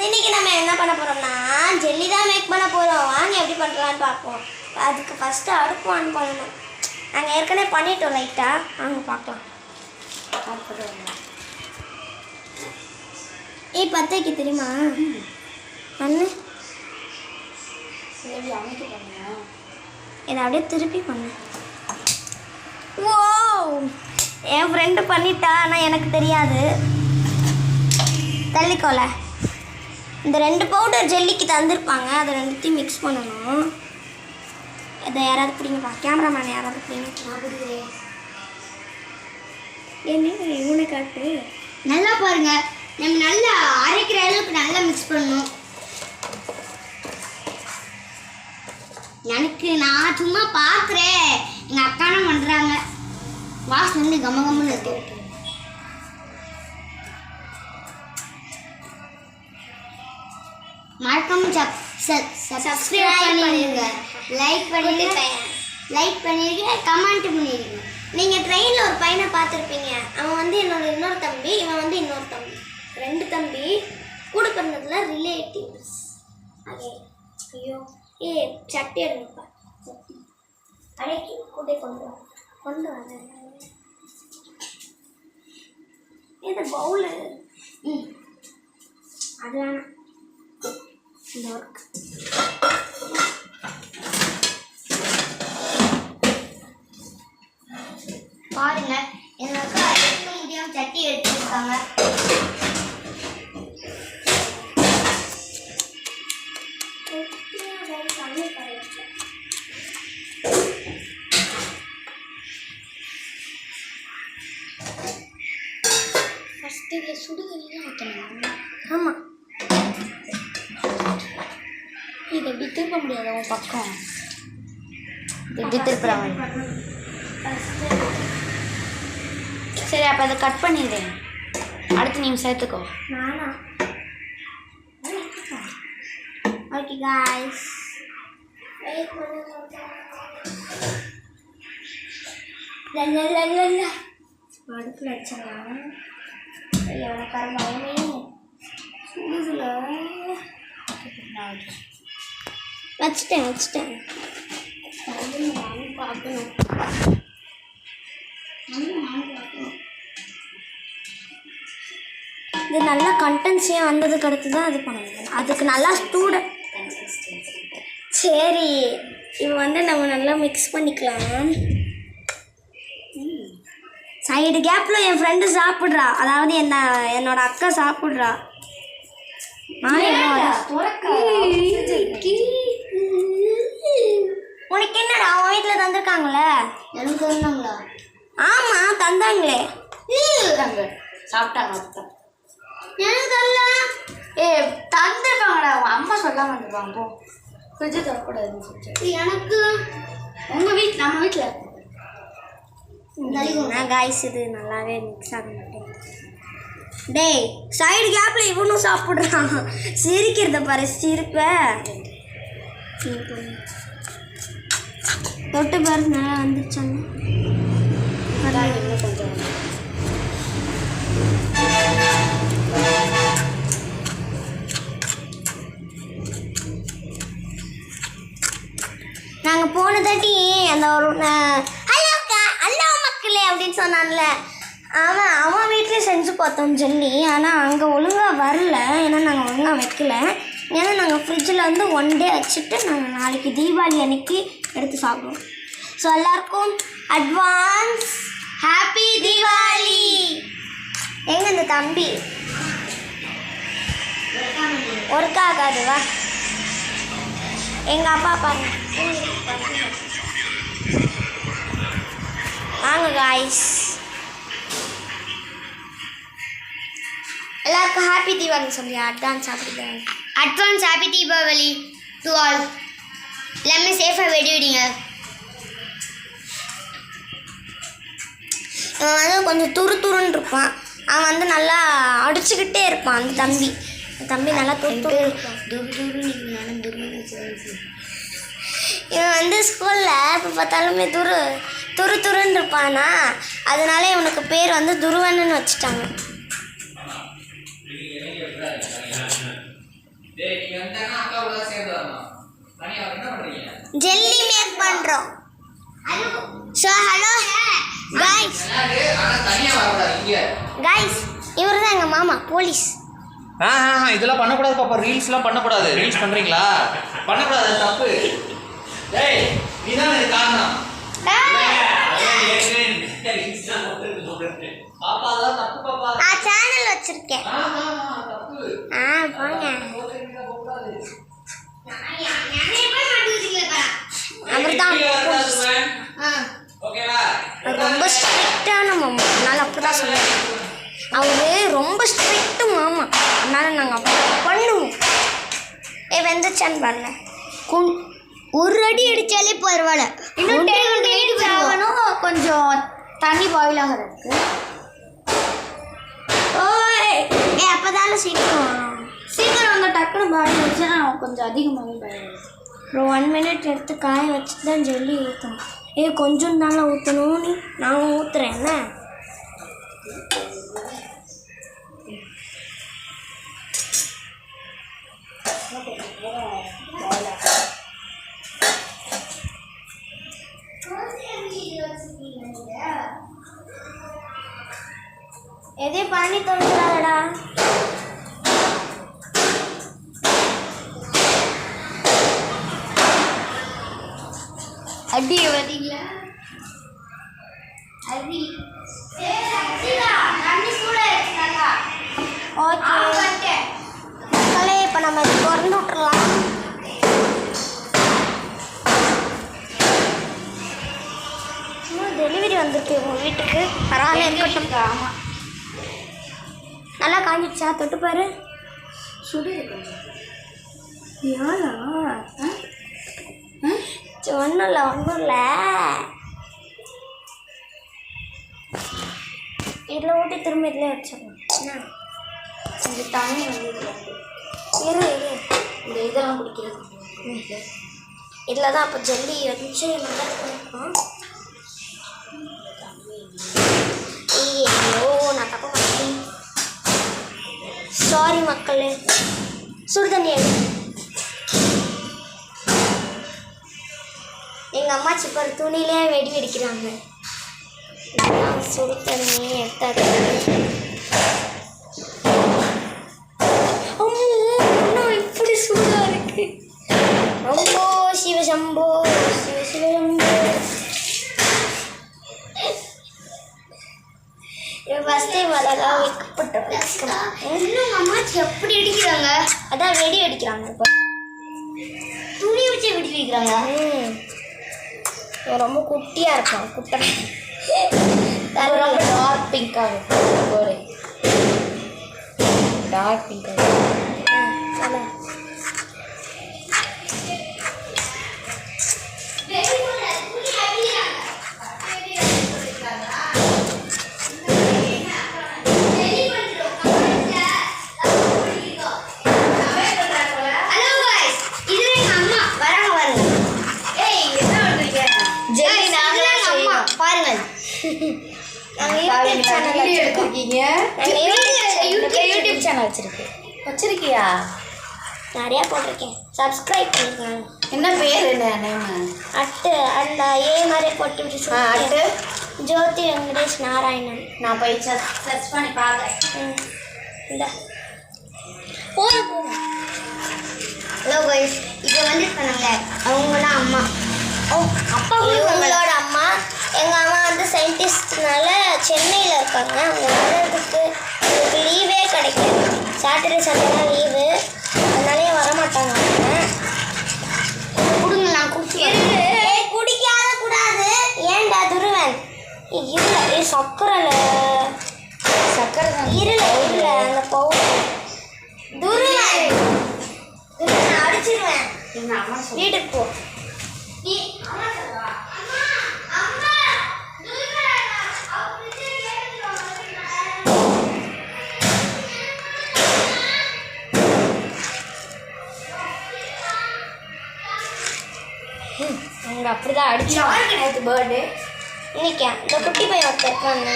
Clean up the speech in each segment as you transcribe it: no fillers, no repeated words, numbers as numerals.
இன்னைக்கு நம்ம என்ன பண்ண போறோம்னா ஜெல்லி தான் மேக் பண்ண போறோம். வாங்க எப்படி பண்றலாம்னு பார்ப்போம். அதுக்கு ஃபர்ஸ்ட் அடுப்பு ஆன் பண்ணணும். நாங்கள் ஏற்கனவே பண்ணிட்டோம் லைட்டா. வாங்க பார்க்கலாம். ஏய் பத்தைக்கு தெரியுமா பண்ணு. சரி அமைக்க பண்ணுங்க. இதை அப்படியே திருப்பி பண்ணு. ஓ என் ஃப்ரெண்டு பண்ணிட்டா, ஆனால் எனக்கு தெரியாது. தள்ளிக்கோல இந்த 2 பவுடர் ஜெல்லிக்கு தந்திருப்பாங்க. அதை 2த்தையும் மிக்ஸ் பண்ணணும். இதை யாராவது பிடிங்கப்பா, கேமராமேன் யாராவது பிடிங்க. என்ன இவனை காட்டு. நல்லா பாருங்க, நம்ம நல்லா அரைக்கிற அளவுக்கு நல்லா மிக்ஸ் பண்ணணும். நான் சும்மா பார்க்குறேன், எங்கள் அக்கானும் பண்ணுறாங்க. வாசல் வந்து கம்மன்னு இருக்கு. மறக்காம சப்ஸ்கிரைப் பண்ணிடுங்க, லைக் பண்ணிடுங்க, கமெண்ட் பண்ணிடுங்க. நீங்கள் ட்ரெயினில் ஒரு பையனை பார்த்துருப்பீங்க. அவன் வந்து இன்னொரு தம்பி, இவன் வந்து இன்னொரு தம்பி. 2 தம்பி கூட பிறந்ததுல ரிலேட்டிவ்ஸ். அதே ஐயோ சட்டி எடுங்கப்பா. சட்டி அடைக்கி கூட கொண்டு வர இது பவுலு. அது வேணாம், இந்த ஒர்க். பாருங்க, எனக்கு அரைக்க முடியாம சட்டி எடுத்துருக்காங்க. ஃபஸ்ட்டு இதில் சுடுதண்ணி ஊற்றணும். ஆமாம், இது எப்படி திருப்ப முடியாது உன் பக்கம். எப்படி திருப்புறாங்க? சரி, அப்போ அதை கட் பண்ணிடுறேன். அடுத்து நீங்கள் சேர்த்துக்கோ. நானா? ஓகே காய்ஸ், அடுப்பில் வச்சிடலாம். எனக்கு பயமே சுடுதுல. வச்சுட்டேன். பார்க்கணும். இது நல்லா கண்டென்ஸியாக வந்ததுக்கு அடுத்து தான் இது பண்ணணும். அதுக்கு நல்லா சரி, இது வந்து நம்ம நல்லா மிக்ஸ் பண்ணிக்கலாம். சைடு கேப்பில் என் ஃப்ரெண்டு சாப்பிட்றா, அதாவது என்னோட அக்கா சாப்பிட்றா. உனக்கு என்னடா, அவன் வீட்டில் தந்திருக்காங்களே. எனக்கு தந்தாங்களா? ஆமாம் தந்தாங்களே. சாப்பிட்டாங்க. எனக்கு தரல. தந்துருப்பாங்கடா, அவங்க அம்மா சொல்லாம வந்துருப்பாங்க. போ, ஃப்ரிட்ஜு தரக்கூடாதுன்னு சொல்லிட்டு. எனக்கு உங்கள் வீட்டில், நம்ம வீட்டில் காய்ஸ் இது நல்லாவே மிக்ஸ் ஆக மாட்டேங்குது. டேய் சைடு கேப்பில் இவனும் சாப்பிட்றான். சிரிக்கிறத பாரு, சிரிப்ப தொட்டு பாரு, நல்லா வந்துருச்சாங்க. இன்னும் கொஞ்சம் நாங்கள் போன தாட்டி அந்த ஒரு ஹலோ மக்களே அப்படின்னு சொன்னான்ல, அவன் வீட்லேயே செஞ்சு பார்த்தோம் ஜெல்லி. ஆனால் அங்கே ஒழுங்காக வரல, ஏன்னா நாங்கள் ஒழுங்காக வைக்கல. ஏன்னா நாங்கள் ஃப்ரிட்ஜில் வந்து 1 டே வச்சுட்டு நாங்கள் நாளைக்கு தீபாவளி அன்னைக்கு எடுத்து சாப்பிடுவோம். ஸோ எல்லாருக்கும் அட்வான்ஸ் ஹாப்பி தீபாவளி. எங்கே இந்த தம்பி ஒர்க் ஆகாது? வா, எங்கள் அப்பா பாருங்க. வாங்க காய்ஸ், எல்லாருக்கும் ஹாப்பி தீபாவளி சொல்லி advance happy Deepavali to all. எல்லாமே சேஃபாக வெடி விடுங்க. இவன் வந்து கொஞ்சம் துருன்னு இருப்பான். அவன் வந்து நல்லா அடிச்சுக்கிட்டே இருப்பான். அந்த தம்பி நல்லா துரு. இவன் வந்து ஸ்கூலில் இப்போ பார்த்தாலுமே துருன்னு இருப்பானா, அதனால இவனுக்கு பேர் வந்து துருவன்னு வச்சுட்டாங்க. ஜெல்லி மேக் பண்றோம். ஸோ ஹலோ கைஸ், கைஸ் இவர் தான் எங்கள் மாமா போலீஸ். இதெல்லாம் பண்ணக்கூடாது பாப்பா, ரீல்ஸ்லாம் பண்ணக்கூடாது. ரீல்ஸ் பண்ணுறீங்களா? பண்ணக்கூடாது, அது தப்பு. டேய் நீதான் இது காரணம். பாப்பா அதான் தப்பு பாப்பா. நான் சேனல் வச்சிருக்கேன். தப்பு. போங்க. அவர் தான் ரொம்ப ஸ்ட்ரிக்டான மாமா, அதனால அப்படிதான் சொல்லுவேன். அவரு ரொம்ப ஸ்ட்ரிக்ட் மாமா, அதனால நாங்கள் அப்படி பண்ணுவோம். வெந்துச்சான்னு பாருங்க. ஒரு அடி அடித்தாலே பரவாயில்ல. இன்னும் 10 minutes ஆகணும். கொஞ்சம் தண்ணி பாயில் ஆகிறதுக்கு. அப்போதானே சீக்கிரம் வந்து டக்குன்னு பாயில் வச்சுன்னா கொஞ்சம் அதிகமாகவே பாயில். அப்புறம் 1 minute எடுத்து காய வச்சுட்டு தான் ஜெல்லி ஊற்றணும். கொஞ்சம் தானே ஊற்றணும். நான் ஊற்றுறேன். என்ன எதையும் பண்ணி தொலைக்கிறாடா. அடி வரீங்களா? அடி ஓகே மக்களே, இப்போ நம்ம இது திறந்து விட்டுறலாம். டெலிவரி வந்திருக்கு உங்கள் வீட்டுக்கு. பரவாயில்ல இருக்கட்டும். ஆமாம், நல்லா காஞ்சிடுச்சா? தொட்டு பாரு. சுடுது கொஞ்சம். யாரா? ஒன்றும் இல்லை. இதில் ஊட்டி திரும்ப இதில் வச்சிடணும். என்ன கொஞ்சம் தண்ணி வந்து இரு இந்த இதெல்லாம் குடிக்கிறது. இதில் தான் அப்போ ஜல்லி வச்சு நல்லா இருக்கும். ஐயோ நான் தப்ப மாட்டேன். சாரி மக்களே. சுடு தண்ணி எடு. எங்கள் அம்மாச்சி பாரு துணியிலே வெடி வெடிக்கிறாங்க. சுடு தண்ணி எடுத்தாரு. இப்படி சூடா இருக்கு. ரொம்ப சிவசம்போ சிவசிவசம்போ. ஃபஸ்ட் டைம் அதெல்லாம் வைக்கப்பட்டோம். இன்னும் அம்மாச்சி எப்படி அடிக்கிறாங்க? அதான் வெடி அடிக்கிறாங்க. இப்போ துணி வச்சு வெடி வைக்கிறாங்க. இவன் ரொம்ப குட்டியாக இருக்கான். குட்டை ரொம்ப டார்க் பிங்காக ஒரு டார்க் பிங்காக. யூடியூப் சேனல் வச்சிருக்கியா? நிறையா போட்டிருக்கேன். சப்ஸ்கிரைப் பண்ணிருக்கேன். என்ன பேர்? என்ன அட்டு அந்த மாதிரி போட்டு அட்டு ஜோதி வெங்கடேஷ் நாராயணன். நான் போய் சர்ச் பண்ணி பார்க்குறேன். இந்த போதும். ஹலோ கைஸ், இப்போ வந்து சொன்னாங்க அவங்களாம் அம்மா. அப்பா இவங்களோட அம்மா. எங்கள் அம்மா வந்து சயின்டிஸ்ட்னால சென்னையில் இருக்காங்க. அவங்க வர்றதுக்கு அவங்களுக்கு லீவே கிடைக்காது. சாட்டர்டே சண்டேலாம் லீவு, அதனாலே வரமாட்டாங்க. கொடுங்க, நான் குடிச்சு குடிக்காத கூடாது. ஏன்டா துருவன்? இல்லை சக்கரை இல்லை அந்த பவுடர். துருவன் நான் அடிச்சிருவேன். வீட்டுக்கு போ. அவங்க அப்படிதான் அடிச்சாங்க. நேற்று பர்த்டே இன்னைக்கா இந்த குட்டி பையன் ஒருத்தர் இருக்காங்க.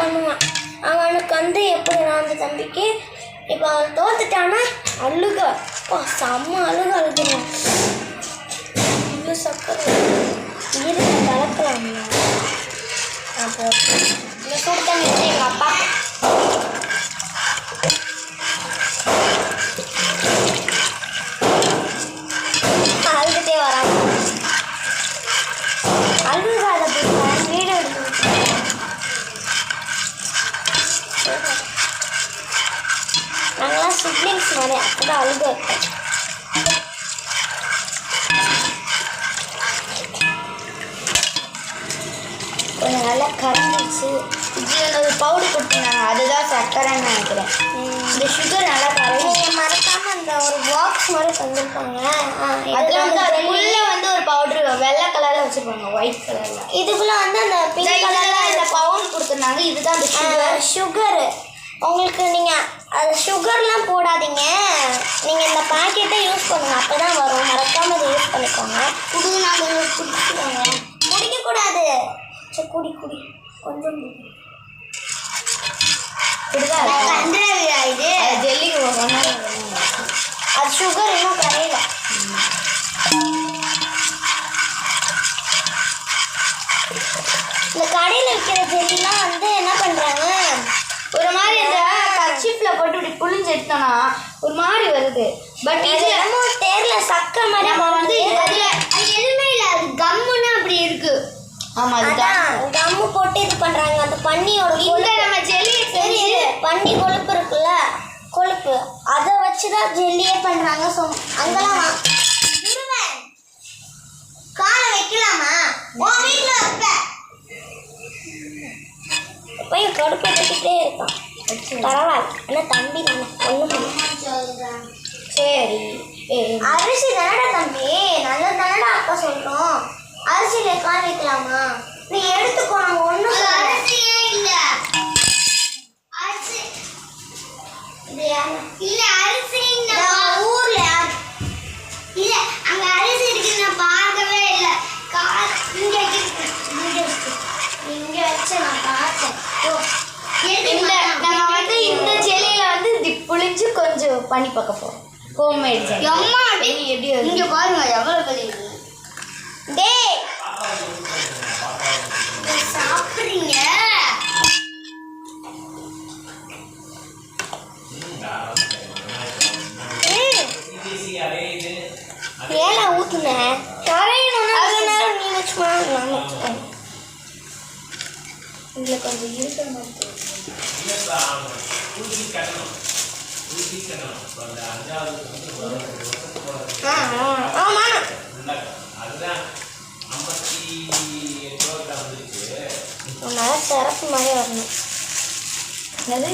பண்ணுவான். அவனுக்கு வந்து எப்படின்னா அந்த தம்பிக்கு இப்போ அவன் தோத்துட்டானா அழுக, செம்ம அழுகுறான். இவ்வளோ சக்கரை இருக்க கலக்கலாம்ல. அப்போ இந்த சூடு தண்ணி வச்சு எங்கள் அப்பா அழுதுகிட்டே வரான். அழுகாத வீடு எடுத்து நாங்களாம் சிப்ளிங்ஸ் மாதிரி அப்பதான் அழுக வைப்போம். கொஞ்சம் நல்லா கரைஞ்சிச்சு. இதில் ஒரு பவுடர் கொடுத்துருந்தாங்க, அதுதான் சர்க்கரைன்னு நினைக்கிறேன். இந்த சுகர் நல்லா கரைஞ்சி நீங்கள் மறக்காமல் அந்த ஒரு பாக்ஸ் மாதிரி தந்துருப்பாங்க. அதில் வந்து அதுக்குள்ளே வந்து ஒரு பவுடர் வெள்ளை கலரில் வச்சுருப்பாங்க, ஒயிட் கலரில். இதுக்குள்ளே வந்து அந்த பிங்க் கலரில் இந்த பவுடர் கொடுத்துருந்தாங்க, இதுதான் அந்த சுகரு. உங்களுக்கு நீங்கள் அது சுகர்லாம் போடாதீங்க, நீங்கள் இந்த பாக்கெட்டை யூஸ் பண்ணுங்கள், அப்போ தான் வரும். மறக்காமல் அதை யூஸ் பண்ணிக்கோங்க. குடி, நாங்கள் குடிச்சுக்கோங்க. குடிக்கக்கூடாது. சரி குடி கொஞ்சம் இப்படிதான் இது ஜெல்லிக்கு அது சுகர் இன்னும் கரையில. இந்த கடையில் விற்கிற ஜெல்லாம் வந்து என்ன பண்ணுறாங்க, ஒரு மாதிரி இந்த கர்ச்சீஃபில் போட்டு இப்படி புளிஞ்சு எடுத்தோன்னா ஒரு மாதிரி வருது. பட் இது என்னமோ தேர்ல சக்கரை மாதிரி நம்ம வந்து அது எதுவுமே இல்லை, அது கம்முன்னு அப்படி இருக்கு. ஆமாம், அதுதான் கம்மு போட்டு இது பண்ணுறாங்க. அந்த பன்னியோட இந்த நம்ம ஜெல்லியை சரி பன்னி கொழுப்பு இருக்குல்ல, கொழுப்பு அதை வச்சு தான் ஜெல்லியே பண்ணுறாங்க. அங்கெல்லாம் காலை வைக்கலாமா? உன் வீட்டில் வைப்ப போய் கடுப்பு எடுத்துக்கிட்டே இருக்கான். பரவாயில்ல, ஆனால் தம்பி நம்ம ஒன்றும் சரி. அரிசி தானடா தம்பி, நல்ல தானடா அக்கா சொல்கிறோம். அரிசியில் கால் வைக்கலாமா? நீ எடுத்துக்கோ, நாங்கள் ஒன்றும் அரிசியே இல்லை. அரிசி இல்லை, அரிசி ஊரில் இல்லை, அங்கே அரிசி இருக்கு, நான் பார்க்கவே இல்லை. இங்கே இங்கே வச்சு நான் பார்த்தேன். இந்த நம்ம வந்து இந்த ஜெல்லியில் வந்து இப்படி புளிஞ்சு கொஞ்சம் பண்ணி பார்க்க போகிறோம். Homemade jelly. அம்மா எப்படி வருது? இங்கே பாருங்க எவ்வளோ பெரிய டேய் சாப்பிட்றீங்க. ஏல ஊற்றுனேன் கரையணும். அது நேரம் நீ வச்சுக்கோ, நான் வச்சுக்கோங்க. இதில் கொஞ்சம் இருக்கிற மாதிரி ஆமாம் உன்னால சிறப்பு மாதிரி வரணும். அது